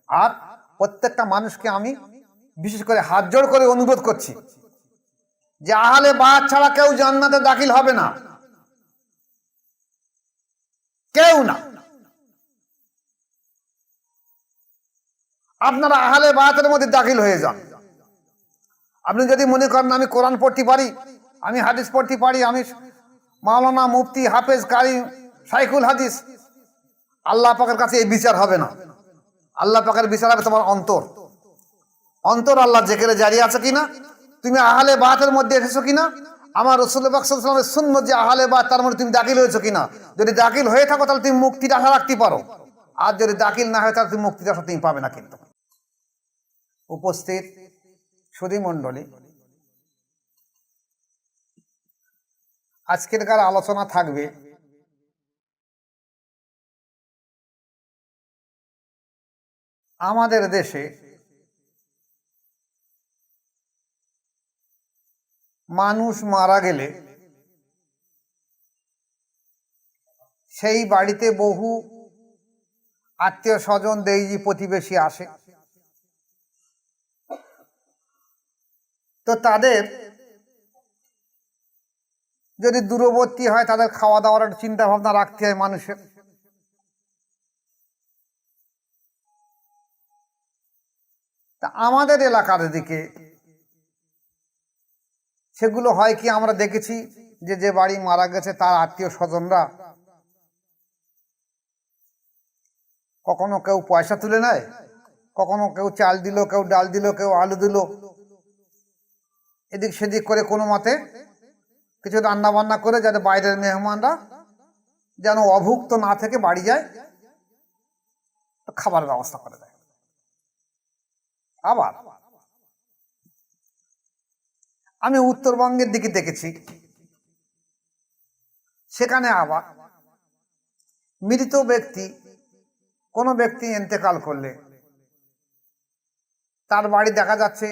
আর প্রত্যেকটা মানুষকে আমি বিশেষ করে হাত জোড় করে অনুরোধ করছি যে আহলে বায়াত ছাড়া কেউ জান্নাতে দাখিল হবে না, কেউ না। আপনারা আহলে বায়াতের মধ্যে দাখিল হয়ে যান। আপনি যদি মনে করেন আমি কোরআন পড়তে পারি, আমি হাদিস পড়তে পারি, আমি মাওলানা মুফতি হাফেজ কারি শাইখুল হাদিস, আল্লাহ পাকের কাছে এই বিচার হবে না। আল্লাহ পাকের বিচার হবে তোমার অন্তর। অন্তর আল্লাহ জিকিরে জারি আছে কিনা, তুমি আহলে বায়াতের মধ্যে এসেছো কিনা, আমার রাসূল পাক সাল্লাল্লাহু আলাইহি ওয়াসাল্লামের সুন্নাত যে আহলে বায়াত তার মধ্যে তুমি দাখিল হয়েছো কিনা। যদি দাখিল হয়ে থাকো তাহলে তুমি মুক্তির আশা রাখতে পারো, আর যদি দাখিল না হয় তাহলে তুমি মুক্তির আশা তুমি পাবে না। কিন্তু উপস্থিত সুধী মণ্ডলী, আজকেরকার আলোচনা থাকবে আমাদের দেশে মানুষ মারা গেলে সেই বাড়িতে বহু আত্মীয় স্বজন দেইজি প্রতিবেশী আসে। তো তাদের যদি দূরবর্তী হয় তাদের খাওয়া দাওয়ার একটা চিন্তা ভাবনা রাখতে হয় মানুষের। তা আমাদের এলাকার দিকে সেগুলো হয় কি, আমরা দেখেছি যে যে বাড়ি মারা গেছে তার আত্মীয় স্বজনরা কখনো কেউ পয়সা তুলে নেয়, কখনো কেউ চাল দিল, কেউ ডাল দিল, কেউ আলু দিল, এদিক সেদিক করে কোনো মতে কিছু রান্না বান্না করে যাতে বাইরের মেহমানরা যেন অভুক্ত না থেকে বাড়ি যায় খাবার ব্যবস্থা করে দেয়। আবার আমি উত্তরবঙ্গের দিকে দেখেছি, সেখানে আবার মৃত ব্যক্তি কোনো ব্যক্তি ইন্তেকাল করলে তার বাড়ি দেখা যাচ্ছে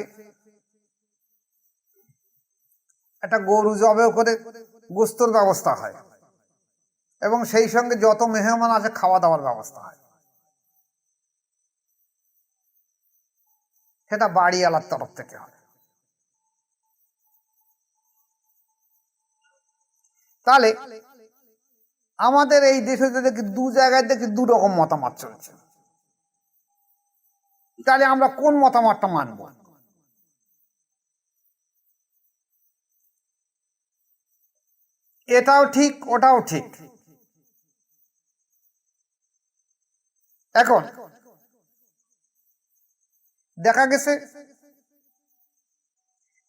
একটা গরু জবেও করে গোস্তর ব্যবস্থা হয় এবং সেই সঙ্গে যত মেহমান আছে খাওয়া দাওয়ার ব্যবস্থা হয়। সেটা বাড়িওয়ালার তরফ থেকে হয়। তাহলে আমাদের এই দেশে দেখি দু জায়গায় দেখি দু রকম মতামত চলছে। তাহলে আমরা কোন মতামতটা মানব? এটাও ঠিক ওটাও ঠিক। এখন দেখা গেছে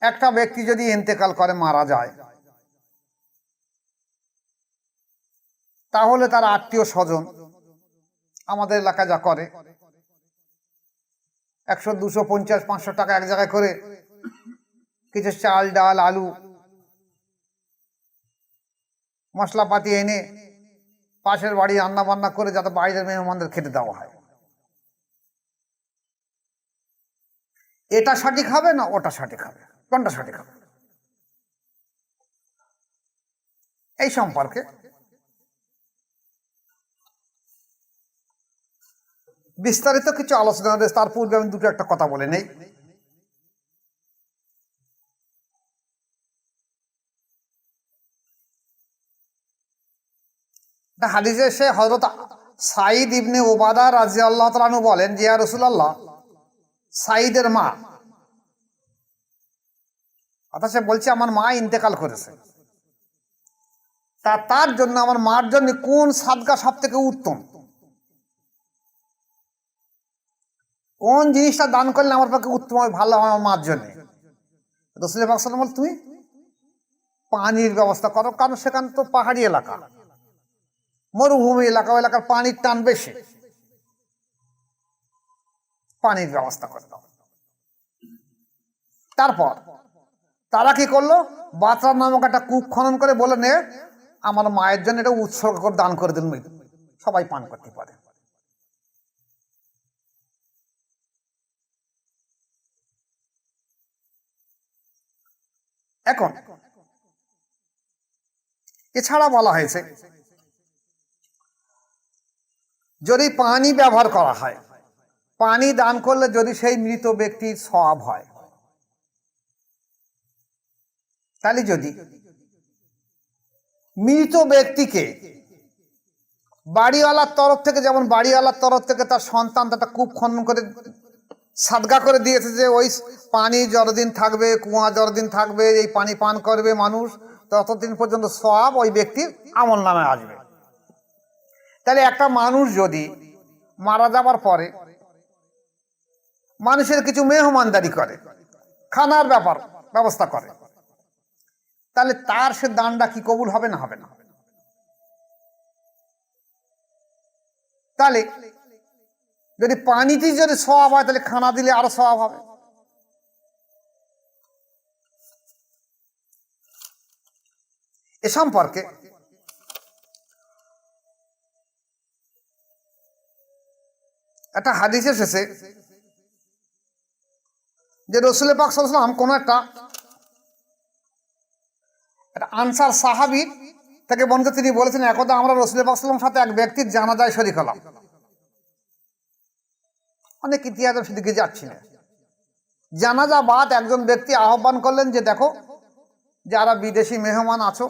একটা ব্যক্তি যদি ইন্তেকাল করে মারা যায়, তাহলে তার আত্মীয় স্বজন আমাদের এলাকায় যা করে 100, 200, 50, 500 টাকা এক জায়গায় করে কিছু চাল ডাল আলু মশলাপাতি এনে পাশের বাড়ি রান্না বান্না করে যাতে বাইরের মেহমানদের খেতে দেওয়া হয়। এটা সঠিক হবে না ওটা সঠিক হবে? কোনটা সঠিক হবে? এই সম্পর্কে বিস্তারিত কিছু আলোচনা হবে। তার পূর্বে আমি দুটো একটা কথা বলে নেই। হাদিসে সে হযরত সাঈদ ইবনে উবাদা রাদিয়াল্লাহু তাআলা আনহু বলেন যে ইয়া রাসূলুল্লাহ, সাঈদের মা, অর্থাৎ সে বলছে আমার মা ইন্তেকাল করেছে, তার জন্য আমার মার জন্য কোন সাদকা সব থেকে উত্তম, কোন জিনিসটা দান করলে আমার পক্ষে উত্তম হবে, ভালো হয় আমার মার জন্য? রাসূল পাক সাল্লাল্লাহু আলাইহি ওয়াসাল্লাম বলেন তুমি পানির ব্যবস্থা করো, কারণ সেখানে তো পাহাড়ি এলাকা, মরুভূমি এলাকা, ওই এলাকার পানির টান বেশি, পানির ব্যবস্থা করে দাও। তারপর তারা কি করলো, বাতরা নামক একটা কূপ খনন করে বলে নে আমার মায়ের জন্য এটা উৎসর্গ করে দান করে দিন, সবাই পান করতে পারে। এখন এছাড়া বলা হয়েছে যদি পানি ব্যবহার করা হয় পানি দান করলে যদি সেই মৃত ব্যক্তির সওয়াব হয়, তাহলে যদি মৃত ব্যক্তিকে বাড়িওয়ালার তরফ থেকে, যেমন বাড়িওয়ালার তরফ থেকে তার সন্তান একটা কূপ খনন করে সাদগা করে দিয়েছে যে ওই পানি যতদিন থাকবে, কুয়া যতদিন থাকবে, এই পানি পান করবে মানুষ, ততদিন পর্যন্ত সওয়াব ওই ব্যক্তির আমল নামে আসবে। তাহলে একটা মানুষ যদি মারা যাবার পরে মানুষের কিছু মেহমানদারি করে, খানার ব্যবস্থা করে, তাহলে তার সে দানটা কি কবুল হবে না হবে না? তাহলে যদি পানিতে যদি সওয়াব হয়, তাহলে খানা দিলে আরো সওয়াব হবে। এ সম্পর্কে একটা হাদিস এসেছে যে রাসূল পাক সাল্লাল্লাহু আলাইহি ওয়াসাল্লাম কোন একটা আনসার সাহাবী থেকে বর্ণিত, তিনি বলেছেন, একদা আমরা রাসূল পাক সাল্লাল্লাহু আলাইহি ওয়াসাল্লামের সাথে এক ব্যক্তির জানাজায় শরীক হলাম। অনেক ইতিহাস সেদিকে যাচ্ছি না। জানাজা বাদ একজন ব্যক্তি আহ্বান করলেন যে দেখো, যারা বিদেশি মেহমান আছো,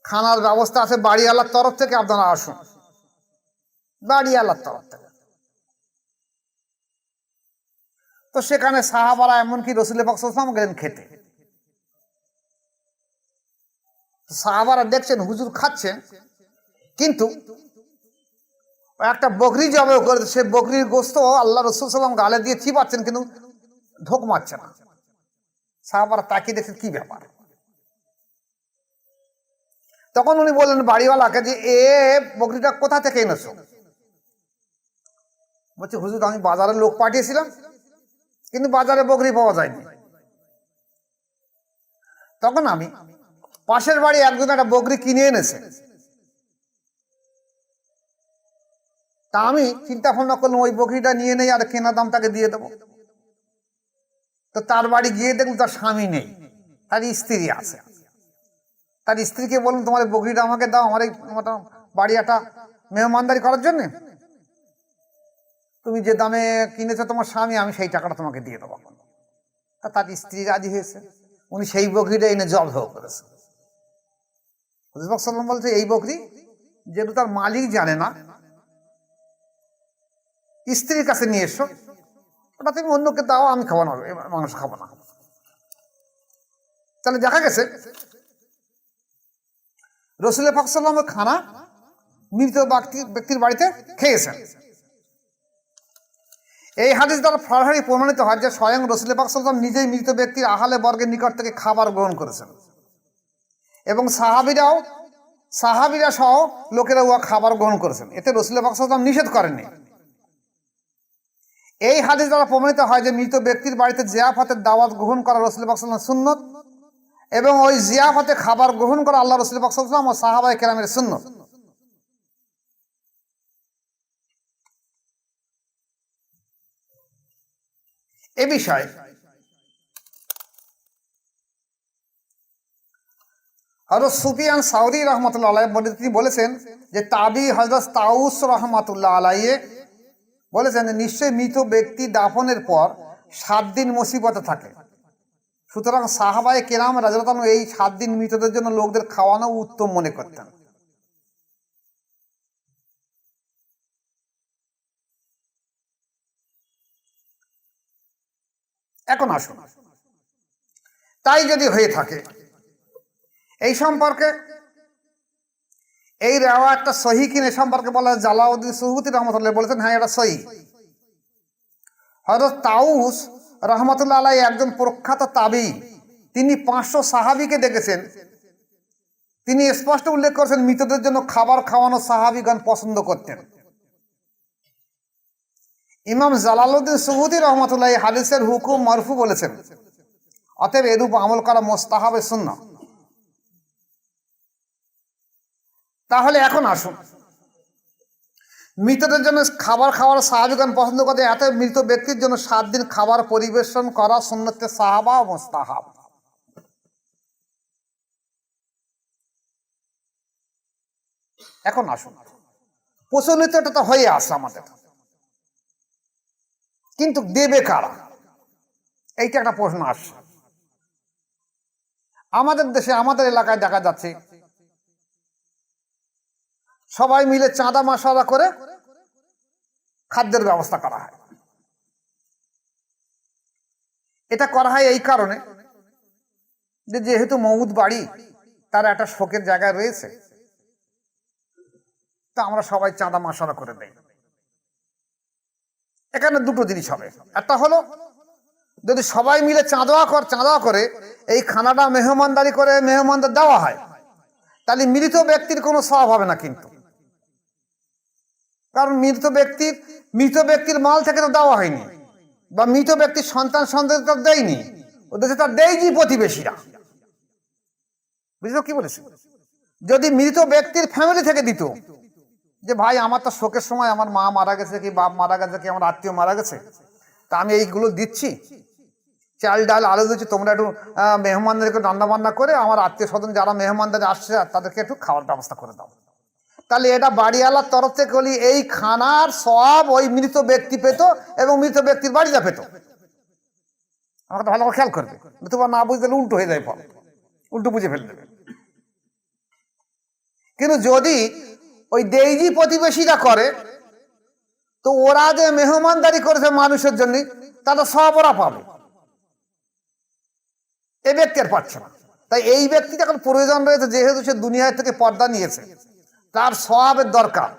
খানার ব্যবস্থা আছে বাড়িওয়ালার তরফ থেকে, আপনারা আসুন। বাড়িওয়ালার তরফ থেকে। তো সেখানে সাহাবারা এমনকি রাসূল পাক সাল্লাল্লাহু আলাইহি ওয়াসাল্লাম গেলেন খেতে। সাহাবারা দেখছেন হুজুর খাচ্ছেন, কিন্তু একটা বকরি জবাই করে, সে বকরির গোস্ত আল্লাহ রাসূল সাল্লাল্লাহু আলাইহি ওয়াসাল্লাম গালে দিয়ে চিবাচ্ছেন, কিন্তু ঢোক মারছে না। সাহাবারা তাকিয়ে দেখছেন কি ব্যাপার। তখন উনি বললেন বাড়িওয়ালাকে যে এ বকরিটা কোথা থেকে এনেছো? বলছে হুজুর আমি বাজারে লোক পাঠিয়েছিলাম, কিন্তু বাজারে বকরি পাওয়া যায়নি। তখন আমি পাশের বাড়ি একজন একটা বকরি কিনে এনেছে, তা আমি চিন্তা ভাবনা করলাম ওই বকরিটা নিয়ে নেই আর কেনা দাম তাকে দিয়ে দেবো। তো তার বাড়ি গিয়ে দেখুন তার স্বামী নেই, তার স্ত্রী আছে। তার স্ত্রীকে বলুন তোমার বকরিটা আমাকে দাও, আমার এই বাড়ি একটা মেহমানদারি করার জন্য, তুমি যে দামে কিনেছো তোমার স্বামী, আমি সেই টাকাটা তোমাকে দিয়ে দেবো। তা তার স্ত্রী রাজি হয়েছে, উনি সেই বকরিটা এনে জবাই করেছে। রাসূল সাল্লাল্লাহু আলাইহি ওয়াসাল্লাম বলছে এই বকরি যেহেতু তার মালিক জানে না, স্ত্রীর কাছে নিয়ে এসো, ওটা তুমি অন্যকে দাও, আমি খাবো না, মাংস খাবো না। তাহলে দেখা গেছে রাসূল পাক সাল্লাল্লাহু আলাইহি ওয়াসাল্লাম খানা মৃত ব্যক্তির বাড়িতে খেয়েছেন। এই হাদিস দ্বারা সরাসরি প্রমাণিত হয় যে স্বয়ং রাসূল পাক সাল্লাল্লাহু আলাইহি ওয়াসাল্লাম নিজেই মৃত ব্যক্তির আহলে বর্গের নিকট থেকে খাবার গ্রহণ করেছেন, এবং সাহাবীরা সহ লোকেরা উহা খাবার গ্রহণ করেছেন। এতে রাসূল পাক সাল্লাল্লাহু আলাইহি ওয়াসাল্লাম নিষেধ করেননি। এই হাদিস দ্বারা প্রমাণিত হয় যে মৃত ব্যক্তির বাড়িতে জিয়াফতের দাওয়াত গ্রহণ করা রাসূল পাক সাল্লাল্লাহু আলাইহি ওয়াসাল্লামের সুন্নত, এবং ওই জিয়াফতে খাবার গ্রহণ করা আল্লাহ রাসূল পাক সাল্লাল্লাহু আলাইহি ওয়াসাল্লাম ও সাহাবায়ে কেরামের সুন্নত। এ বিষয়ে হযরত সুফিয়ান সাউরি রাহমাতুল্লাহ আলাইহি তিনি বলেছেন যে তাবি হযরত তাউস রাহমাতুল্লাহ আলাইহি বলেছেন যে নিশ্চয়ই মৃত ব্যক্তি দাফনের পর 7 দিন মুসিবতে থাকে, সুতরাং সাহাবায়ে কেরাম রাদিয়াল্লাহু আনহু এই 7 দিন মৃতদের জন্য লোকদের খাওয়ানো উত্তম মনে করতেন। এখন আসুন, তাই যদি হয়ে থাকে এই সম্পর্কে এই রিওয়ায়াতটা সহিহ কিনা সম্পর্কে বলা হয়, জালাউদ্দিন সুয়ুতী রাহমাতুল্লাহ বলেছেন হ্যাঁ এটা সহিহ। হযরত তাউস রাহমাতুল্লাহ আলাইহি একজন প্রখ্যাত তাবী, তিনি 500 সাহাবীকে দেখেছেন। তিনি স্পষ্ট উল্লেখ করেছেন মৃতদের জন্য খাবার খাওয়ানো সাহাবীগণ পছন্দ করতেন। ইমাম জালালউদ্দিন সুয়ুতী রাহমাতুল্লাহ হাদিসের হুকুম মারফু বলেছেন, অতএব এরূপ আমল করা মুস্তাহাবে সুন্নাহ। তাহলে এখন আসুন, মৃতদের জন্য খাবার খাওয়ার সাহাবীগণ পছন্দ করতে, এত মৃত ব্যক্তির জন্য 7 দিন খাবার পরিবেশন করা সুন্নতে সাহাবা ও মুস্তাহাব। এখন আসুন, প্রচলিত এটা তো হয়ে আসে আমাদের, কিন্তু দেবে কারা, এইটা একটা প্রশ্ন আসছে। আমাদের দেশে, আমাদের এলাকায় দেখা যাচ্ছে সবাই মিলে চাঁদা মাসালা করে খাদ্যের ব্যবস্থা করা হয়। এটা করা হয় এই কারণে যে যেহেতু মৌদ বাড়ি, তার একটা শোকের জায়গায় রয়েছে, তা আমরা সবাই চাঁদা মাসালা করে দেই। এখানে দুটো জিনিস হবে। একটা হলো, যদি সবাই মিলে চাঁদা করে এই খানাটা মেহমানদারি করে মেহমানদের দেওয়া হয়, তাহলে মৃত ব্যক্তির কোনো স্বভাব হবে না। কিন্তু কারণ মৃত ব্যক্তির মাল থেকে তো দেওয়া হয়নি, বা মৃত ব্যক্তির সন্তান তো দেয়নি, ওদের তার দেয়নি প্রতিবেশীরা। বুঝলো কি বলেছি? যদি মৃত ব্যক্তির ফ্যামিলি থেকে দিত, যে ভাই আমার তো শোকের সময় আমার মা মারা গেছে, কি বাপ মারা গেছে, কি আমার আত্মীয় মারা গেছে, তা আমি এইগুলো দিচ্ছি, চাল ডাল আলু দিচ্ছি, তোমরা একটু মেহমানদেরকে রান্না বান্না করে আমার আত্মীয় স্বজন যারা মেহমানদের আসছে তাদেরকে একটু খাওয়ার ব্যবস্থা করে দাও। তাহলে এটা বাড়িওয়ালার তরফ থেকে হলি এই খানার সব ওই মৃত ব্যক্তি পেত এবং মৃত ব্যক্তির বাড়িটা পেত। আমাকে তো ভালো করে খেয়াল করবে, তোমার না বুঝতে উল্টো হয়ে যায়, ফল উল্টো বুঝে ফেলে দেবে। কিন্তু যদি ওই দেইজি প্রতিবেশীরা করে, তো ওরা যে মেহমানদারি করেছে মানুষের জন্য, তারা সব ওরা পাবে, এই ব্যক্তি আর পাচ্ছে না। তাই এই ব্যক্তিটা এখন প্রয়োজন রয়েছে, যেহেতু সে দুনিয়া থেকে পর্দা নিয়েছে, তার স্বভাবের দরকার,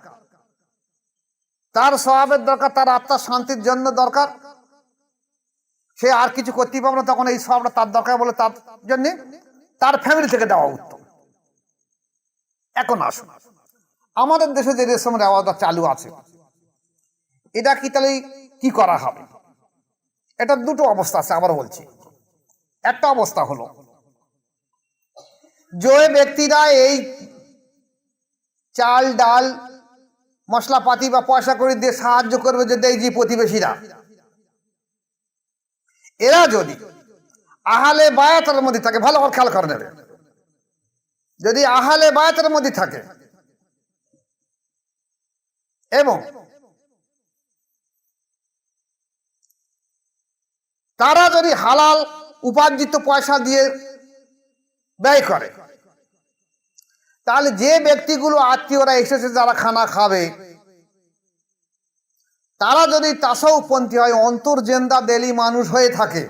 তার আত্মার শান্তির জন্য দরকার। সে আর কিছু করতে পারবে না, তখন এই স্বভাবটা তার দরকার বলে তার জন্য তার ফ্যামিলি থেকে দেওয়া উত্তম। এখন আসুন, আমাদের দেশে যে রেশম রেওয়াজটা চালু আছে, এটা কি তাহলে কি করা হবে? এটা দুটো অবস্থা আছে, আবার বলছি। একটা অবস্থা হলো, যে ব্যক্তিরা এই চাল ডাল মশলাপাতি বা পয়সা করে দিয়ে সাহায্য করবে, যে দেয় যে প্রতিবেশীরা, এরা যদি আহলে বায়াতের মধ্যে থাকে, ভালো করে খেয়াল করে নেবে, যদি আহলে বায়াতের মধ্যে থাকে এবং তারা যদি হালাল উপার্জিত পয়সা দিয়ে ব্যয় করে, তাহলে যে ব্যক্তিগুলো আত্মীয়রা এসেছে যারা খানা খাবে, তারা যদি তাসাউফপন্থী হয়, অন্তর্জেন্দা দেলি মানুষ হয়ে থাকে,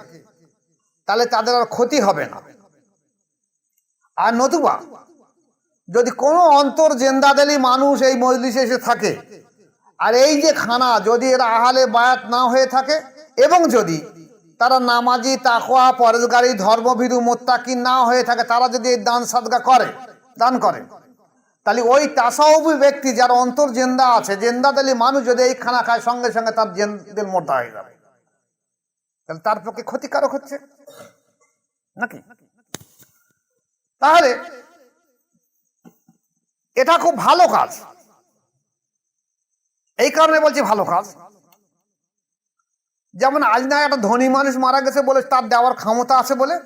তাহলে তাদের আর ক্ষতি হবে না। আর নতুবা যদি কোনো অন্তর্জেন্দা দেলি মানুষ এই মজলিসে এসে থাকে, আর এই যে খানা যদি এরা আহলে বায়াত না হয়ে থাকে, এবং যদি তারা নামাজি, তাকওয়া, পরেজগারী, ধর্মভীরু, মুত্তাকি না হয়ে থাকে, তারা যদি এই দান করে, তাহলে ওই তাসাউফি ব্যক্তি যার অন্তর জেন্দা আছে, জেন্দাদালি মানুষ যদি এই খানা খায়, সঙ্গে সঙ্গে তার দিল মোটা হয়ে যাবে। তাহলে তার পক্ষে ক্ষতিকারক হচ্ছে নাকি? তাহলে এটা খুব ভালো কাজ। এই কারণে বলছি ভালো কাজ। যেমন আজ না একটা ধনী মানুষ মারা গেছে বলে, তার দেওয়ার ক্ষমতা আছে বলে,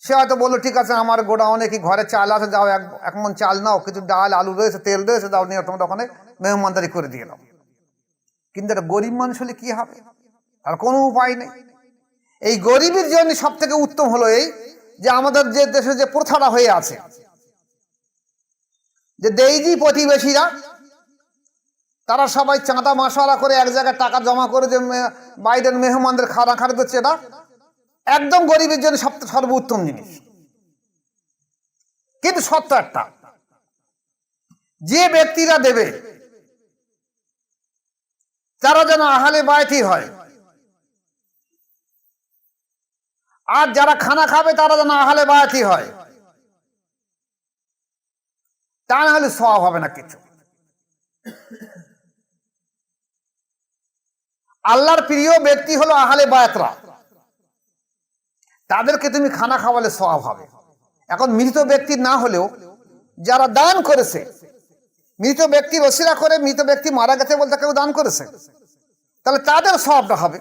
সে হয়তো বললো ঠিক আছে আমার গোডাউনে কি ঘরে চাল আছে, যাও এক মন চাল নাও, কিছু ডাল আলু রয়েছে, তেল রয়েছে, যাও নিয়ে তোমরা ওখানে মেহমানদারি করে দিয়ে নাও। কিন্তু একটা গরিব মানুষ হলে কি হবে? আর কোনো উপায় নেই। এই গরিবের জন্য সব থেকে উত্তম হলো এই, যে আমাদের যে দেশে যে প্রথাটা হয়ে আছে, যে দেইজি প্রতিবেশীরা তারা সবাই চাঁদা মাসালা করে এক জায়গায় টাকা জমা করে যে বাইরের মেহমানদের খানা দিচ্ছে, এটা একদম গরিবের জন্য সর্বোত্তম জিনিস। কিন্তু সত্য একটা, যে ব্যক্তিরা দেবে তারা যেন আহলে বায়াতি হয়, আর যারা খানা খাবে তারা যেন আহলে বায়াতি হয়, তা না হলে সওয়াব হবে না কিছু। আল্লাহর প্রিয় ব্যক্তি হলো আহলে বায়াতরা, তাদেরকে তুমি খানা খাওয়ালে সওয়াব হবে। এখন মৃত ব্যক্তি না হলেও যারা দান করেছে, মৃত ব্যক্তির ওসিলা করে, মৃত ব্যক্তি মারা গেছে বলতে কেউ দান করেছে, তাহলে তাদের সওয়াবটা হবে।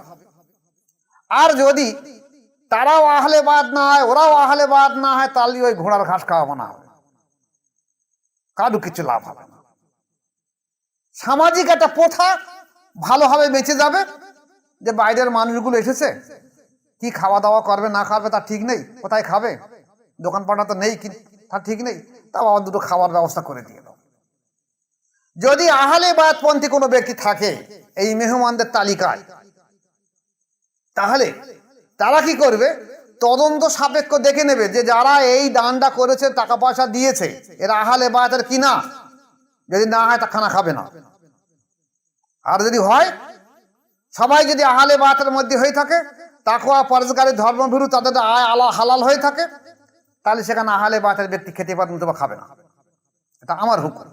আর যদি তারাও আহলে বায়াত না হয়, ওরাও আহলে বায়াত না হয়, তাহলে ওই ঘোড়ার ঘাস খাওয়াবো না হবে, কারো কিছু লাভ হবে না। সামাজিক একটা প্রথা ভালোভাবে বেঁচে যাবে, যে বাইরের মানুষগুলো এসেছে, কি খাওয়া দাওয়া করবে না খাবে তার ঠিক নেই, কোথায় খাবে, দোকানপাটা তো নেই, তার ঠিক নেই, তা বাবা দুটো খাওয়ার ব্যবস্থা করে দিয়ে দাও। যদি আহলে বায়াতপন্থী কোনো ব্যক্তি থাকে এই মেহমানদের তালিকায়, তাহলে তারা কি করবে, তদন্ত সাপেক্ষ দেখে নেবে যে যারা এই দানটা করেছে, টাকা পয়সা দিয়েছে, এরা আহলে বায়াতের কিনা। যদি না হয় তা খানা খাবে না। আর যদি হয়, সবাই যদি আহলে বায়াতের মধ্যে হয়ে থাকে, তাকওয়া পরহেজগারি ধর্মভীরু, তাদের আয় হালাল হয়ে থাকে, তাহলে সেখানে আহলে বায়াতের ব্যক্তি খেতে পারবে না, খাবে না। এটা আমার হুকুম।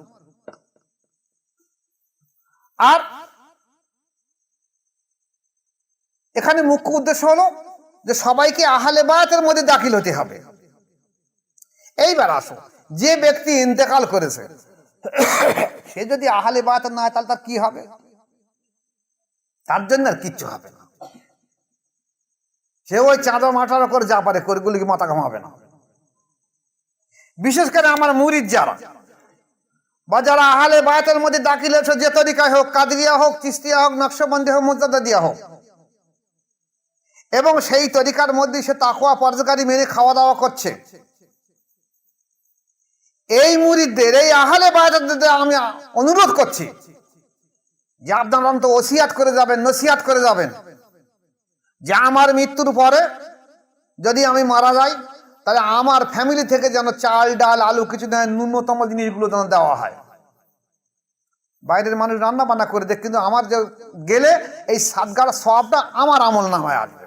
আর এখানে মুখ্য উদ্দেশ্য হলো যে সবাইকে আহলে বায়াতের মধ্যে দাখিল হতে হবে। এইবার আসো, যে ব্যক্তি ইন্তেকাল করেছে সে যদি আহলে বায়াতের না হয়, তাহলে তার কি হবে? তার জন্য আর কিচ্ছু হবে না। সে ওই চাঁদা মাটার করে যা পারে করিগুলিকে মাথা ঘামাবে না। বিশেষ করে আমার মুরিদ যারা বা যারা আহলে বায়াতের মধ্যে দাখিল হয়েছে, যে তরিকায় হোক, কাদরিয়া হোক, চিশতিয়া হোক, নকশবন্দি হোক, মুজাদ্দিদিয়া হোক, এবং সেই তরিকার মধ্যে সে তাকওয়া পরহেজগারি মেনে খাওয়া দাওয়া করছে, এই মুরিদদের, এই আহলে বায়াতদের আমি অনুরোধ করছি যে আপনারা তো ওসিয়াত করে যাবেন, নসিহাত করে যাবেন যে আমার মৃত্যুর পরে যদি আমি মারা যাই, তাহলে আমার ফ্যামিলি থেকে যেন চাল ডাল আলু কিছু দেয়, ন্যূনতম জিনিসগুলো যেন দেওয়া হয়। বাইরের মানুষ রান্না বান্না করে দেখ, কিন্তু আমার যে গেলে এই সাদগার সওয়াবটা আমার আমল নামায় আসবে।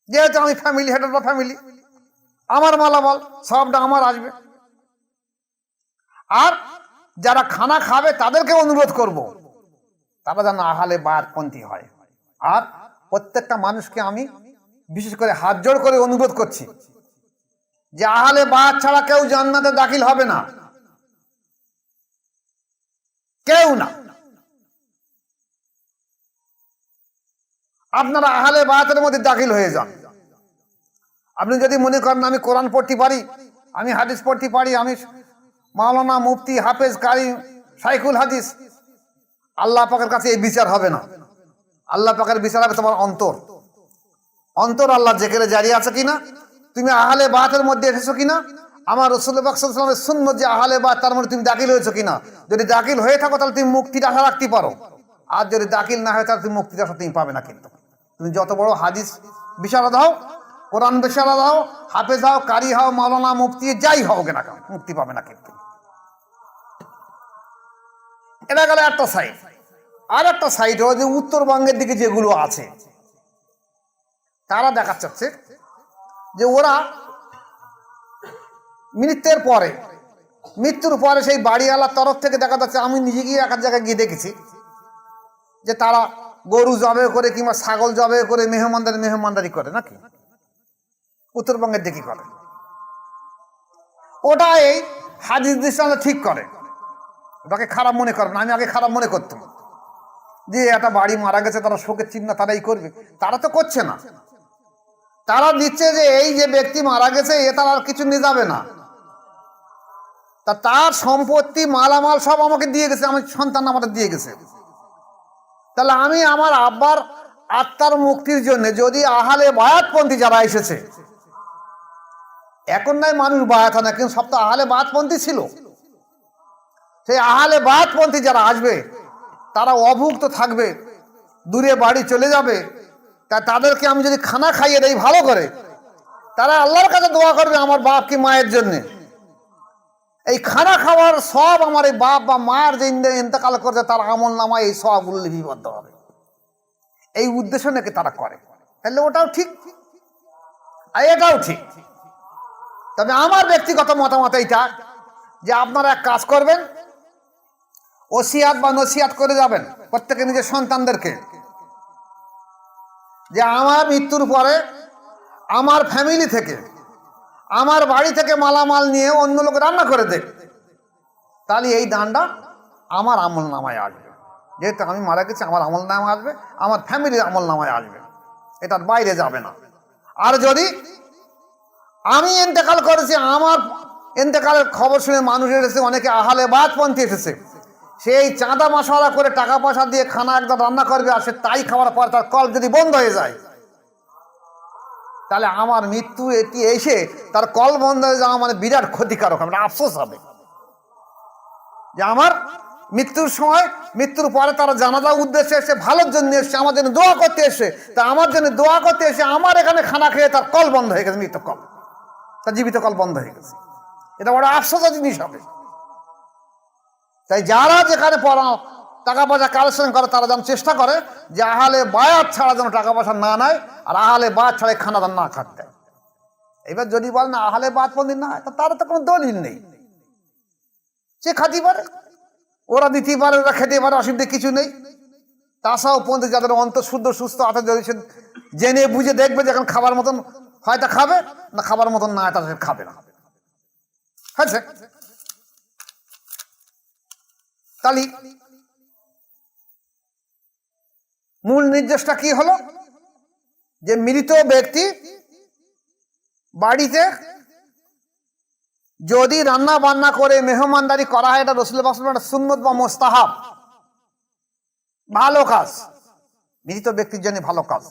যেহেতু আমি family, head of the family, আমার মালামাল সওয়াবটা আমার আসবে। আর যারা খানা খাবে তাদেরকে অনুরোধ করব তারা যেন আহলে বায়াতপন্থী হয়। আর প্রত্যেকটা মানুষকে আমি বিশেষ করে হাত জোড় করে অনুরোধ করছি যে আহলে বায়াত ছাড়া কেউ জান্নাতে দাখিল হবে না, কেউ না। আপনারা আহলে বায়াতের মধ্যে দাখিল হয়ে যান। আপনি যদি মনে করেন আমি কোরআন পড়তে পারি, আমি হাদিস পড়তে পারি, আমি মাওলানা, মুফতি, হাফেজ, কারি, শাইখুল হাদিস, আল্লাহ পাকের কাছে এই বিচার হবে না। আল্লাহ পাকের বিচার হবে তোমার অন্তর। অন্তর আল্লাহ জিকিরে জারি আছে কিনা, তুমি আহলে বায়াতের মধ্যে এসেছো কিনা, আমার রাসূলুল্লাহ সাল্লাল্লাহু আলাইহি ওয়াসাল্লামের সুন্নাত যে আহলে বায়াত, তার মধ্যে তুমি দাখিল হয়েছো কিনা। যদি দাখিল হয়ে থাকো তাহলে তুমি মুক্তির আশা রাখতে পারো, আর যদি দাখিল না হয় তাহলে তুমি মুক্তির আশা তুমি পাবে না। কিন্তু তুমি যত বড় হাদিস বিশারদ হও, কোরআন বিশারদ হও, হাফেজ হও, কারি হও, মাওলানা, মুফতি যাই হও কেনা, মুক্তি পাবে না। কিন্তু এটা গেল একটা সাইড। আর একটা সাইড হলো যে উত্তরবঙ্গের দিকে যেগুলো আছে, তারা দেখাচ্ছে যে ওরা মৃত্যুর পরে সেই বাড়িওয়ালার তরফ থেকে দেখা যাচ্ছে, আমি নিজে গিয়ে এক জায়গায় গিয়ে দেখেছি যে তারা গরু জবে করে কিংবা ছাগল জবে করে মেহমানদারি করে নাকি, উত্তরবঙ্গের দিকে করে। ওটা এই হাদিস দৃষ্টান্ত ঠিক করে, ওটাকে খারাপ মনে করবে না। আমি আগে খারাপ মনে করতাম যে একটা বাড়ি মারা গেছে, তারা শোকের চিহ্ন তারাই করবে। তারা তো করছে না, তারা দিচ্ছে যে এই যে ব্যক্তি মারা গেছে এ তার আর কিছু নিয়ে যাবে না, তার সম্পত্তি মালামাল সব আমাকে দিয়ে গেছে, আমার সন্তান আমাদের দিয়ে গেছে। তাহলে আমি আমার আব্বার আত্মার মুক্তির জন্য যদি আহলে বায়াতপন্থী যারা এসেছে, এখন নাই মানুষ বায়াত হয় না, কিন্তু সব তো আহলে বায়াতপন্থী ছিল, সেই আহলে বায়াতপন্থী যারা আসবে তারা অভুক্ত থাকবে, দূরে বাড়ি চলে যাবে, তা তাদেরকে আমি যদি খানা খাইয়ে দেই ভালো করে, তারা আল্লাহর কাছে দোয়া করবে আমার বাপ কি মায়ের জন্য। এই খানা খাওয়ার সব আমার এই বাপ বা মায়ের যে ইন্তেকাল করছে তার আমল নামায় এই সবগুলো লিপিবদ্ধ হবে, এই উদ্দেশ্য নাকি তারা করে। তাহলে ওটাও ঠিক আর এটাও ঠিক। তবে আমার ব্যক্তিগত মতামত এইটা যে আপনারা এক কাজ করবেন, ওসিয়াত বা নসিহাত করে যাবেন প্রত্যেকে নিজের সন্তানদেরকে, যে আমার মৃত্যুর পরে আমার ফ্যামিলি থেকে, আমার বাড়ি থেকে মালামাল নিয়ে অন্য লোক রান্না করে দেয়, তাহলে এই দানটা আমার আমল নামায় আসবে। যেহেতু আমি মারা গেছি, আমার আমল নামায় আসবে, আমার ফ্যামিলির আমল নামায় আসবে, এটার বাইরে যাবে না। আর যদি আমি ইন্তেকাল করেছি, আমার ইন্তেকালের খবর শুনে মানুষ এসেছে, অনেকে আহলে বায়াতপন্থী এসেছে, সেই চাঁদা মশলা করে টাকা পয়সা দিয়ে খানা একদম রান্না করবে, আর সে তাই খাওয়ার পর তার কল যদি বন্ধ হয়ে যায়, তাহলে আমার মৃত্যু এটি এসে তার কল বন্ধ হয়ে যাওয়া মানে বিরাট ক্ষতিকারক হবে, আফসোস হবে যে আমার মৃত্যুর সময়, মৃত্যুর পরে তারা জানাজা উদ্দেশ্যে এসে, ভালোর জন্য এসে, আমার জন্য দোয়া করতে এসে, তা আমার জন্য দোয়া করতে এসে আমার এখানে খানা খেয়ে তার কল বন্ধ হয়ে গেছে, মৃত্যু কল, তার জীবিত কল বন্ধ হয়ে গেছে। এটা বড় আফসোসের জিনিস হবে। তাই যারা যেখানে টাকা পয়সা কালেকশন করে তারা যেন চেষ্টা করে যে আহলে বায়াত ছাড়া যেন টাকা পয়সা না নেয়, আর আহলে বায়াত ছাড়া খানা দান না খাটতে। এবার যদি বলেন আহলে বায়াত পন্দির না হয়, তার তো কোনো দলিল নেই, সে খাতে পারে, ওরা দিতে পারে, ওরা খেতে পারে, অসুবিধা কিছু নেই। তাছাড়াও পন্থী যাদের অন্তর শুদ্ধ সুস্থ আছে, যদি সে জেনে বুঝে দেখবে যে এখন খাবার মতন হয়তো খাবে না, খাবার মতন না এটা সে খাবে না, হয়েছে। তাহলে মূল নির্দেশটা কি হলো, যে মৃত ব্যক্তি বাড়িতে যদি রান্না বান্না করে মেহমানদারি করা হয়, এটা রাসূল পাক সাল্লাল্লাহু আলাইহি ওয়াসাল্লামের সুন্নত বা মুস্তাহাব, ভালো কাজ, মৃত ব্যক্তির জন্য ভালো কাজ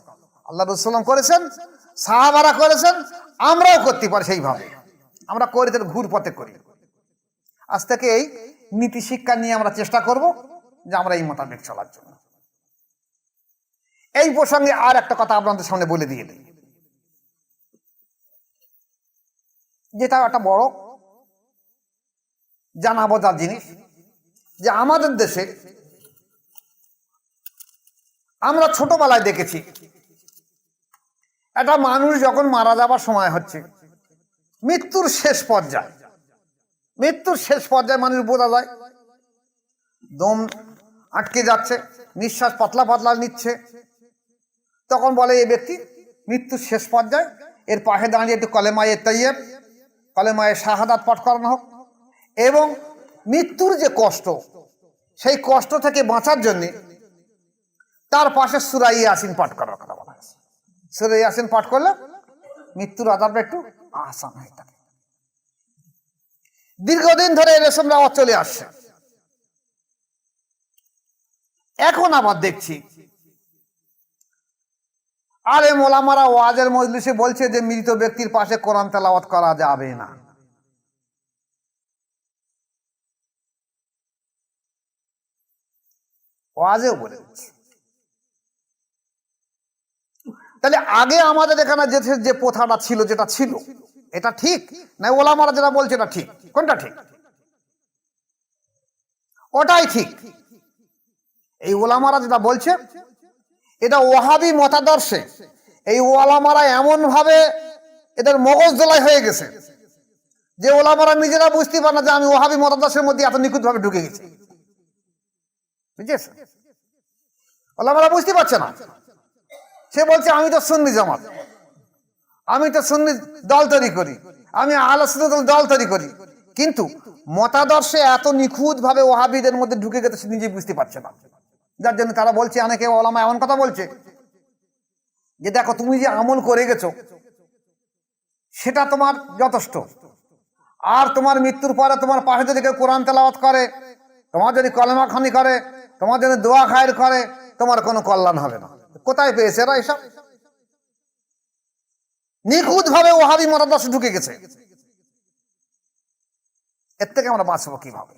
আল্লাহ রাসূল করেছেন, সাহাবারা করেছেন, আমরাও করতে পারি সেইভাবে। আমরা করি তার ঘুর পথে করি। আজ থেকে এই নীতি শিক্ষা নিয়ে আমরা চেষ্টা করব যে আমরা এই মোতাবেক চলার জন্য। এই প্রসঙ্গে আর একটা কথা আপনাদের সামনে বলে দিয়ে দিই, যেটা একটা বড় জানা বোঝার জিনিস, যে আমাদের দেশে আমরা ছোটবেলায় দেখেছি একটা মানুষ যখন মারা যাবার সময় হচ্ছে, মৃত্যুর শেষ পর্যায়ে, মৃত্যুর শেষ পর্যায়ে মানুষ বোঝা যায় দম আটকে যাচ্ছে, নিঃশ্বাস পাতলা পাতলা নিচ্ছে, তখন বলে এই ব্যক্তি মৃত্যুর শেষ পর্যায়ে, এর পাশে দাঁড়িয়ে একটু কলেমায়ে তাইয়্যিব, কলেমায়ে শাহাদাত পাঠ করানো হোক, এবং মৃত্যুর যে কষ্ট, সেই কষ্ট থেকে বাঁচার জন্য তার পাশে সূরা ইয়াসিন পাঠ করার কথা বলা হয়েছে। সূরা ইয়াসিন পাঠ করলে মৃত্যুর আযাবটা একটু আসান হয়ে থাকে। দীর্ঘদিন ধরে এই রেশম রাওয়াত চলে আসছে। এখন আবার দেখছি আলেম ওলামারা ওয়াজের মজলিসে বলছে যে মৃত ব্যক্তির পাশে কোরআন তেলাওয়াত করা যাবে না। ওয়াজেও বলে দিচ্ছে। তাহলে আগে আমাদের এখানে যে প্রথাটা ছিল, যেটা ছিল, এটা ঠিক না? ওলামারা যেটা বলছে এটা ঠিক, কোনটা ঠিক? ওটাই ঠিক। এই ওলামারা যেটা বলছে এটা ওয়াহাবি মতাদর্শে, এই ওলামারা এমন ভাবে এদের মগজ দোলাই হয়ে গেছে যে ওলামারা নিজেরা বুঝতে পারে না যে আমি ওয়াহাবি মতাদর্শের মধ্যে এত নিখুঁত ভাবে ঢুকে গেছি। বুঝেছে? ওলামারা বুঝতে পারছে না। সে বলছে আমি তো সুন্নি জামাত, আমি তো সুন্নি দল তৈরি করি, আমি আহলে সুন্নাত দল তৈরি করি, কিন্তু মতাদর্শে এত নিখুঁত ভাবে ওয়াহাবিদের মধ্যে ঢুকে গেছে সে নিজেই বুঝতে পারছে না। যার জন্য তারা বলছে, অনেকে ওলামা এমন কথা বলছে যে দেখো তুমি যে আমল করে গেছো সেটা তোমার যথেষ্ট, আর তোমার মৃত্যুর পরে তোমার পাশে যদি কেউ কোরআন তেলাওয়াত করে, তোমার যদি কলেমা খানি করে, তোমার যদি দোয়া খায়ের করে, তোমার কোনো কল্যাণ হবে না। কোথায় পেয়েছে এরা এসব? নিখুঁত ভাবে ওয়াহাবি মতাদর্শ ঢুকে গেছে। এর থেকে আমরা বাঁচবো কিভাবে?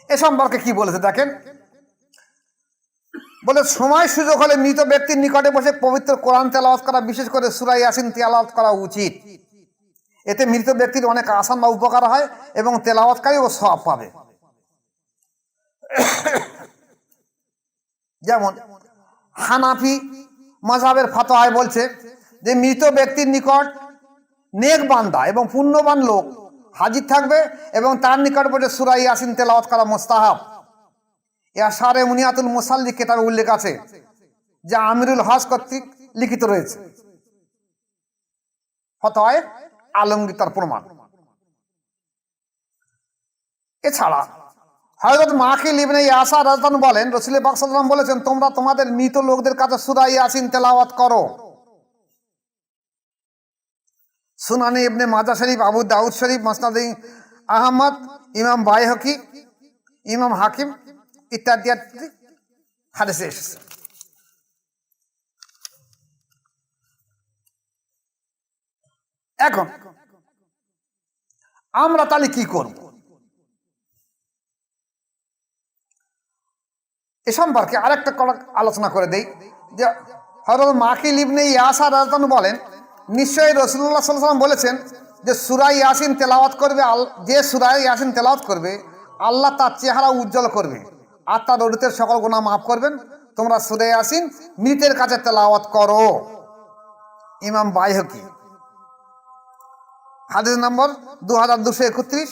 এ সম্পর্কে কি বলেছে দেখেন, বলে সময় সুযোগ হলে মৃত ব্যক্তির নিকটে বসে পবিত্র কোরআন তেলাওয়াত করা, বিশেষ করে সূরা ইয়াসিন তেলাওয়াত করা উচিত। এতে মৃত ব্যক্তির অনেক আসান বা উপকার হয় এবং তেলাওয়াতকারীও সওয়াব পাবে। যেমন হানাফি মাযহাবের ফতোয়ায় বলছে যে মৃত ব্যক্তির নিকট নেক বান্দা এবং পুণ্যবান লোক হাজির থাকবে এবং তার নিকট বসে সূরা ইয়াসিন তেলাওয়াত করা মুস্তাহাব। ইয়াশারে মুনিয়াতুল মুসাল্লি কিতাবে উল্লেখ আছে, যা আমিরুল হজ কর্তৃক লিখিত রয়েছে। ফতোয়ায়ে আলমগীর তার প্রমাণ। এছাড়া হযরত মাকিল ইবনে ইয়াসার রাদিয়াল্লাহু আনহু বলেন, রাসূল পাক সাল্লাল্লাহু আলাইহি ওয়াসাল্লাম বলেছেন, তোমরা তোমাদের মৃত লোকদের কাছে সূরা ইয়াসিন তেলাওয়াত করো। সুনানে ইবনে মাজা শরীফ, আবু দাউদ শরীফ, মুসনাদ আহমদ, ইমাম বাইহকি, ইমাম হাকিম ইত্যাদি হাদিসে এসেছে। এখন আমরা তাহলে কি করব? এ সম্পর্কে আরেকটা আলোচনা করে দেই যে হযরত মাকিল ইবনে ইয়াসার রাদিয়াল্লাহু বলেন, নিশ্চয়ই রাসূলুল্লাহ সাল্লাল্লাহু আলাইহি ওয়াসাল্লাম বলেছেন যে সূরা ইয়াসিন তেলাওয়াত করবে, যে সূরা ইয়াসিন তেলাওয়াত করবে আল্লাহ তার চেহারা উজ্জ্বল করবে আর তার অতীতের সকল গুনাহ মাফ করবেন। তোমরা সূরা ইয়াসিন মৃতের কাছে তেলাওয়াত করো। ইমাম বাইহকি, হাদিস নম্বর 2231।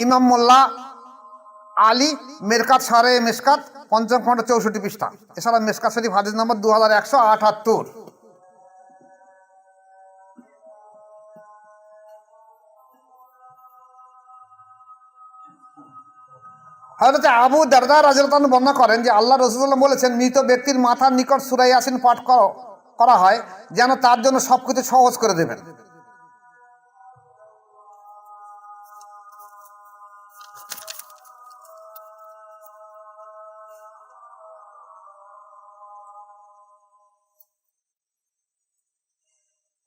ইমাম মোল্লা আলী মেরকাত সারে মেশকাত, পঞ্চম খণ্ড 64 পৃষ্ঠা। এছাড়া মেশকাত শরীফ হাদিস নম্বর 2178। হযরত আবু দারদা রাদিয়াল্লাহু আনহু বর্ণনা করেন যে আল্লাহ রাসূলুল্লাহ বলেছেন, মৃত ব্যক্তির মাথার নিকট সূরা ইয়াসিন পাঠ করা হয় যেন তার জন্য সবকিছু সহজ করে দেবেন।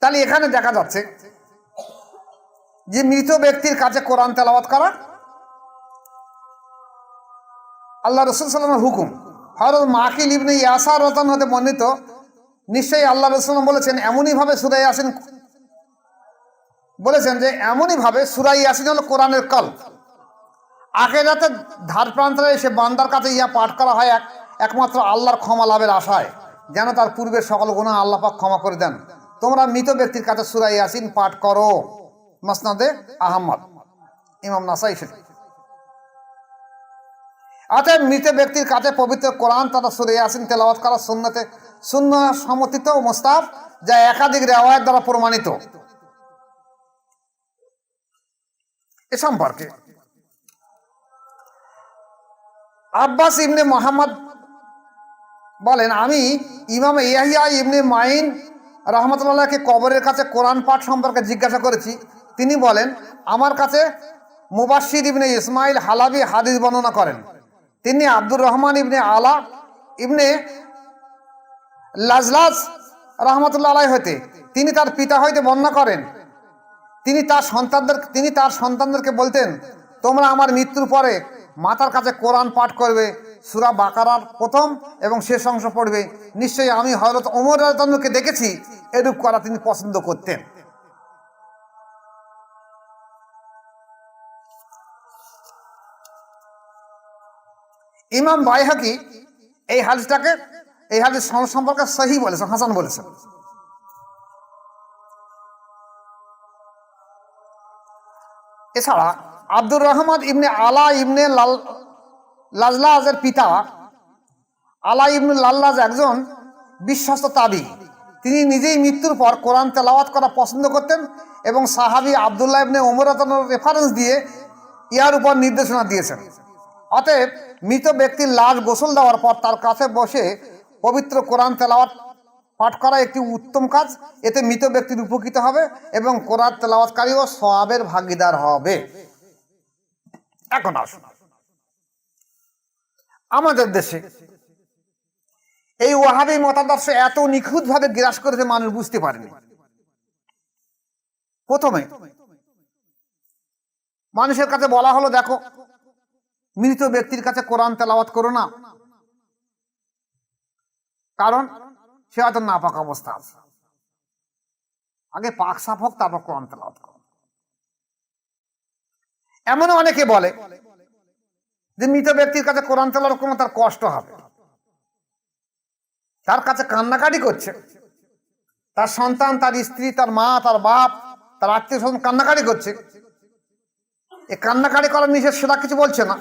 তাহলে এখানে দেখা যাচ্ছে যে মৃত ব্যক্তির কাছে কোরআন তেলাওয়াত করা আল্লাহ রাসূল সাল্লাল্লাহু আলাইহি ওয়াসাল্লামের হুকুম। হযরত মাকিল ইবনে ইয়াসার রাদিয়াল্লাহু হতে বর্ণিত, নিশ্চয়ই আল্লাহ রাসূল বলেছেন এমনইভাবে সূরা ইয়াসিন বলেছেন যে এমনইভাবে সূরা ইয়াসিন হলো কোরআনের কল্প। আখিরাতের ধার প্রান্তরে এসে বান্দার কাছে ইয়া পাঠ করা হয় একমাত্র আল্লাহর ক্ষমা লাভের আশায়, যেন তার পূর্বের সকল গুনাহ আল্লাহ পাক ক্ষমা করে দেন। তোমরা মৃত ব্যক্তির কাছে সূরা ইয়াসিন পাঠ করো। মুসনাদে আহমদ, ইমাম নাসাই শরীফ। অতএব মৃত ব্যক্তির কাছে পবিত্র কোরআন তথা সূরা ইয়াসিন তেলাওয়াত করা সুন্নাহ সমর্থিত ও মুস্তাহাব, যা একাধিক রিওয়ায়াত দ্বারা প্রমাণিত। এ সম্পর্কে আব্বাস ইবনে মুহাম্মদ বলেন, আমি ইমাম ইয়াহিয়া ইবনে মাইন রাহমাতুল্লাহকে কবরের কাছে কোরআন পাঠ সম্পর্কে জিজ্ঞাসা করেছি। তিনি বলেন, আমার কাছে মুবাশশির ইবনে ইসমাইল হালাবি হাদিস বর্ণনা করেন। তিনি আব্দুর রহমান ইবনে আলা ইবনে লাজলাজ রাহমাতুল্লাহ আলাইহি হতে, তিনি তার পিতা হইতে বর্ণনা করেন, তিনি তার সন্তানদেরকে বলতেন, তোমরা আমার মৃত্যুর পরে মাতার কাছে কোরআন পাঠ করবে, সূরা বাকারার প্রথম এবং শেষ অংশ পড়বে। নিশ্চয়ই আমি হযরত ওমর রাদিয়াল্লাহু আনহুকে দেখেছি এরূপ করা তিনি পছন্দ করতেন। ইমাম বাইহাকি এই হাদিস সম্পর্কে সহিহ বলেছেন, হাসান বলেছেন। এছাড়া আব্দুর রহমান ইবনে আলা ইবনে লাজলাজের পিতা আলা ইবনে লাল্লাজ একজন বিশ্বস্ত তাবী। তিনি নিজেই মৃত্যুর পর কোরআন তেলাওয়াত করা পছন্দ করতেন এবং সাহাবী আব্দুল্লাহ ইবনে ওমর রাদিয়াল্লাহু রেফারেন্স দিয়ে ইয়ার উপর নির্দেশনা দিয়েছেন। অতএব মৃত ব্যক্তির লাশ গোসল দেওয়ার পর তার কাছে বসে পবিত্র কোরআন তেলাওয়াত পাঠ করা একটি উত্তম কাজ। এতে মৃত ব্যক্তির উপকৃত হবে এবং কোরআন তেলাওয়াতকারীও সওয়াবের ভাগীদার হবে। এখন আসুন, আমাদের দেশে এই ওয়াহাবী মতাদর্শ এত নিখুঁতভাবে গ্রাস করেছে মানুষ বুঝতে পারেনি। প্রথমে মানুষের কাছে বলা হলো, দেখো মৃত ব্যক্তির কাছে কোরআন তেলাওয়াত করো না, কারণ সে হয়তো নাপাক অবস্থা আছে। আগে পাক সাফ হোক, তারপর কোরআন তেলাওয়াত করো। এমনও অনেকে বলে যে মৃত ব্যক্তির কাছে কোরআন তেলাওয়াত করলে তার কষ্ট হবে। তার কাছে কান্নাকাটি করছে, তার সন্তান, তার স্ত্রী, তার মা, তার বাপ, তার আত্মীয় স্বজন কান্নাকাটি করছে। এই কান্নাকাটি করার নিষেধ সেটা কিছু বলছে না,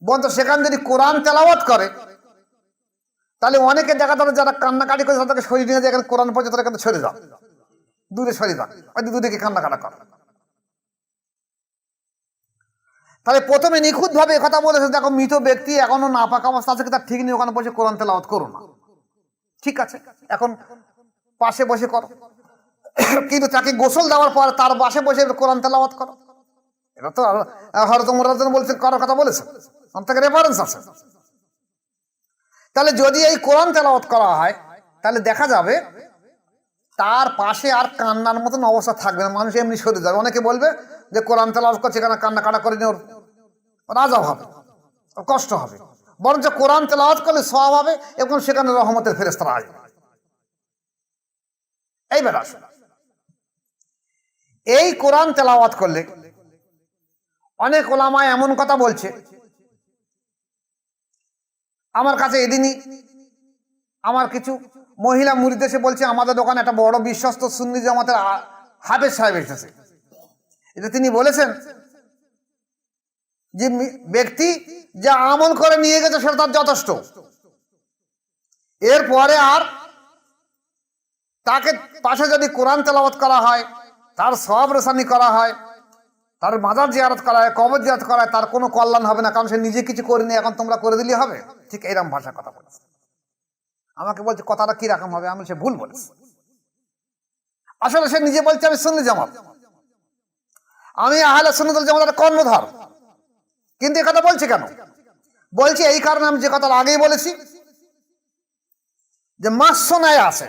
বন্ধু সেখানে যদি কোরআন তেলাওয়াত করে তাহলে অনেকে দেখা যাবে যারা কান্নাকাটি করে তাদেরকে সরিয়ে নিয়ে যায়, এখানে কোরআন পড়ছে, তারা এখানে সরে যাও, দূরে সরে যাও, দুদিকে কান্নাকাটা করে। তাহলে প্রথমে নিখুঁত ভাবে কথা বলেছে, দেখো মৃত ব্যক্তি এখনো নাপাক অবস্থা আছে, তার ঠিক নেই, ওখানে বসে কোরআন তেলাওয়াত করো না। ঠিক আছে, এখন পাশে বসে করো। কিন্তু তাকে গোসল দেওয়ার পর তার পাশে বসে কোরআন তেলাওয়াত করো, এটা তো হযরত ওমর রাদিয়াল্লাহু আনহু বলেছেন, করার কথা বলেছেন, ওর থেকে রেফারেন্স আছে। তাহলে যদি এই কোরআন তেলাওয়াত করা হয় তাহলে দেখা যাবে তার পাশে আর কান্নার মতন অবস্থা থাকবে না, মানুষ এমনি সরে যাবে। অনেকে বলবে যে কোরআন তেলাওয়াত করছে কেন, কান্না কাটা করে নিয়ে ওর আযাব হবে, ওর কষ্ট হবে। বরঞ্চ কোরআন তেলাওয়াত করলে সওয়াব হবে এবং সেখানে রহমতের ফেরেশতারা আসবে। এইবার আসুন, এই কোরআন তেলাওয়াত করলে অনেক ওলামা এমন কথা বলছে, আমার কাছে এদিনই আমার কিছু মহিলা মুরিদ এসে বলছে আমাদের দোকানে একটা বড় বিশ্বস্ত সুন্নি জামাতের হাফেজ সাহেব এসেছে। এটা তিনি বলেছেন যে ব্যক্তি যা আমল করে নিয়ে গেছে সেটা তার যথেষ্ট, এরপরে আর তাকে পাশে যদি কোরআন তেলাওয়াত করা হয়, তার সওয়াব রসানি করা হয়, তার মাজার জিয়ারত করা হয়, কবর জিয়ারত করা হয়, তার কোনো কল্যাণ হবে না, কারণ সে নিজে কিছু করেনি, এখন তোমরা করে দিলে হবে। ঠিক এইরকম ভাষার কথা বলেছে। আমাকে বলছে কথাটা কি রকম হবে, আমি সে ভুল বলেছি। আসলে সে নিজে বলছে আমি সুন্নি জামাত, আমি আহলে সুন্নাত ওয়াল জামাতের কর্ণধার, কিন্তু এই কথা বলছে কেন? বলছে এই কারণে আমি যে কথা আগেই বলেছি যে মাছ সোনায় আছে,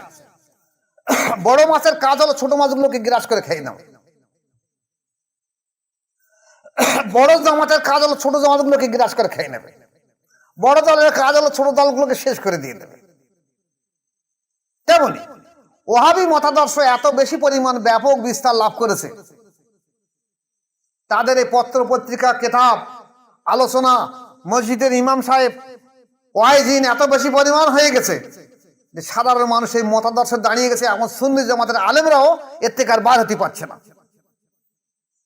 বড় মাছের কাজ হলো ছোট মাছগুলোকে গ্রাস করে খেয়ে নাও, বড় জামাতের কাজ হলো ছোট জামাতগুলোকে গ্রাস করে খেয়ে নেবে, বড় দলের কাজ হলো ছোট দলগুলোকে শেষ করে দিয়ে দেবে। তেমনি ওহাবি মতাদর্শ এত বেশি পরিমাণ ব্যাপক বিস্তার লাভ করেছে, তাদের এই পত্র পত্রিকা, কেতাব, আলোচনা, মসজিদের ইমাম সাহেব, ওয়াইজিন এত বেশি পরিমাণ হয়ে গেছে যে সাধারণ মানুষ এই মতাদর্শে দাঁড়িয়ে গেছে। এখন সুন্নি জামাতের আলেমরাও এর থেকে আর বার হতে পারছে না,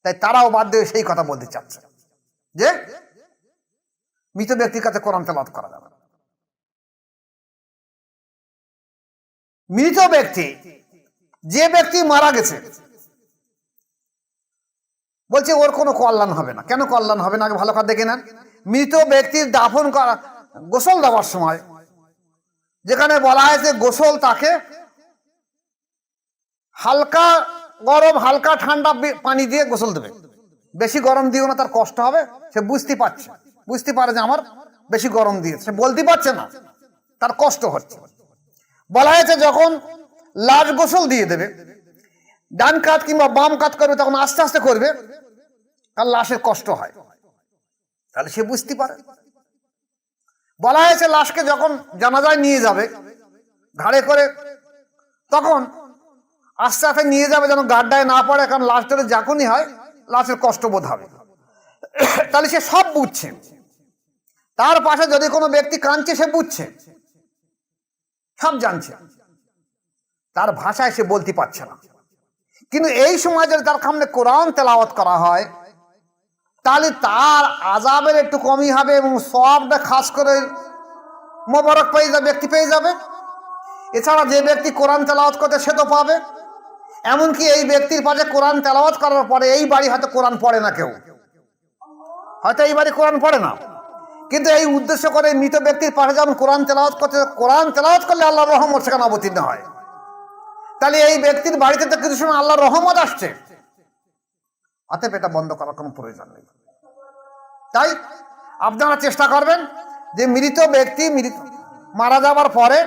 তাই তারাও বাদ দিয়ে সেই কথা বলতে চাচ্ছে যে মৃত ব্যক্তির কাছে কোরআন তেলাওয়াত করা যাবে না। মৃত ব্যক্তি, যে ব্যক্তি মারা গেছে, বলছে ওর কোনো কল্যাণ হবে না। কেন কল্যাণ হবে না আগে ভালো করে দেখে নেন। মৃত ব্যক্তির দাফন করা, গোসল দেওয়ার সময় যেখানে বলা হয়েছে গোসল তাকে হালকা গরম হালকা ঠান্ডা পানি দিয়ে গোসল দেবে, বেশি গরম দিও না, তার কষ্ট হবে। সে বুঝতে পারে যে আমার বেশি গরম দিয়েছে, সে বলতে পারছে না, তার কষ্ট হচ্ছে। বলা হয়েছে যখন লাশ গোসল দিয়ে দেবে, ডান কাত কিংবা বাম কাত করবে, তখন আস্তে আস্তে করবে, আর লাশের কষ্ট হয়, তাহলে সে বুঝতে পারে। বলা হয়েছে লাশকে যখন জানাজায় নিয়ে যাবে ঘাড়ে করে, তখন আস্তে আস্তে নিয়ে যাবে যেন গাড্ডায় না পড়ে, কারণ লাশ ধরে যখনই হয় লাশের কষ্ট বোধ হবে। তাহলে সে সব বুঝছে। তার পাশে যদি কোনো ব্যক্তি কাঁদছে, সে বুঝছে, সব জানছে, তার ভাষায় সে বলতে পারছে না। কিন্তু এই সময় যদি তার সামনে কোরআন তেলাওয়াত করা হয়, তাহলে তার আযাবের একটু কমই হবে এবং সওয়াবটা খাস করে মোবারক পেয়ে যাবে, ব্যক্তি পেয়ে যাবে। এছাড়া যে ব্যক্তি কোরআন তেলাওয়াত করতে সে তো পাবে। এমনকি এই ব্যক্তির পাশে কোরআন তেলাওয়াত করার পরে এই বাড়ি হয়তো কোরআন পড়ে না, কেউ হয়তো এই বাড়ি কোরআন পড়ে না, কিন্তু এই উদ্দেশ্য করে মৃত ব্যক্তির পাশে যখন কোরআন তেলাওয়াত করতে, কোরআন তেলাওয়াত করলে আল্লাহর রহমত সেখানে অবতীর্ণ হয়। তাহলে এই ব্যক্তির বাড়িতে তো কিছু সময় আল্লাহর রহমত আসছে, অতএব এটা বন্ধ করার কোনো প্রয়োজন নেই। তাই আপনারা চেষ্টা করবেন যে মৃত ব্যক্তি মারা যাবার পরে,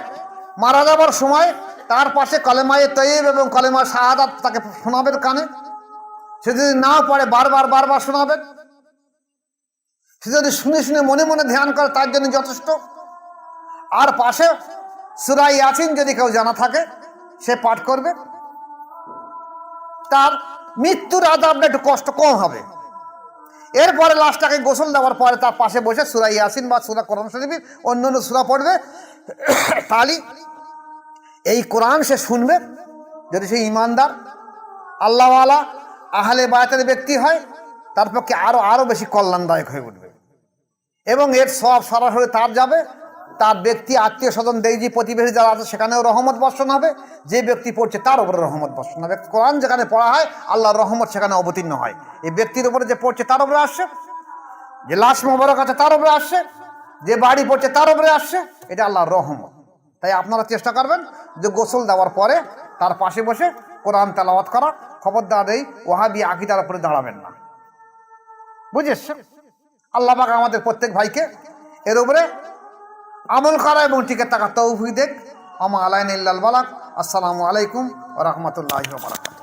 মারা যাবার সময় তার পাশে কলেমায়ে তৈয়ব এবং কলেমা শাহাদাত তাকে শোনাবেন কানে। সে যদি না পড়ে বারবার শোনাবেন। সে যদি শুনে শুনে মনে মনে ধ্যান করে তার জন্য যথেষ্ট। আর পাশে সূরা ইয়াসিন যদি কেউ জানা থাকে সে পাঠ করবে, তার মৃত্যুর আযাবটা একটু কষ্ট কম হবে। এরপরে লাশটাকে গোসল দেওয়ার পরে তার পাশে বসে সূরা ইয়াসিন বা সূরা কোরআন শরীফের অন্যান্য সূরা পড়বে। তাহলে এই কোরআন সে শুনবে, যদি সে ইমানদার আল্লাহওয়ালা আহলে বায়াতের ব্যক্তি হয়, তার পক্ষে আরো বেশি কল্যাণদায়ক হয়ে উঠবে এবং এর সব সরাসরি তার যাবে, তার ব্যক্তি আত্মীয় স্বজন দেইজি প্রতিবেশী যারা আছে সেখানেও রহমত বর্ষণ হবে। যে ব্যক্তি পড়ছে তার উপরে রহমত বর্ষণ হবে। কোরআন যেখানে পড়া হয় আল্লাহর রহমত সেখানে অবতীর্ণ হয়। এই ব্যক্তির উপরে যে পড়ছে তার উপরে আসছে, যে লাশ মোবারক আছে তার উপরে আসছে, যে বাড়ি পড়ছে তার উপরে আসছে, এটা আল্লাহর রহমত। তাই আপনারা চেষ্টা করবেন যে গোসল দেওয়ার পরে তার পাশে বসে কোরআন তেলাওয়াত করা, খবরদার এই ওয়াহাবি আকীদার উপরে দাঁড়াবেন না। বুঝেছ? আল্লাহ পাক আমাদের প্রত্যেক ভাইকে এর উপরে আমল করা এবং টিকে থাকা তৌফিক দেখ। আমা আলাইনা ইল্লাল বালাগ। আসসালামু আলাইকুম ওয়া রাহমাতুল্লাহি ওয়া বারাকাতুহু।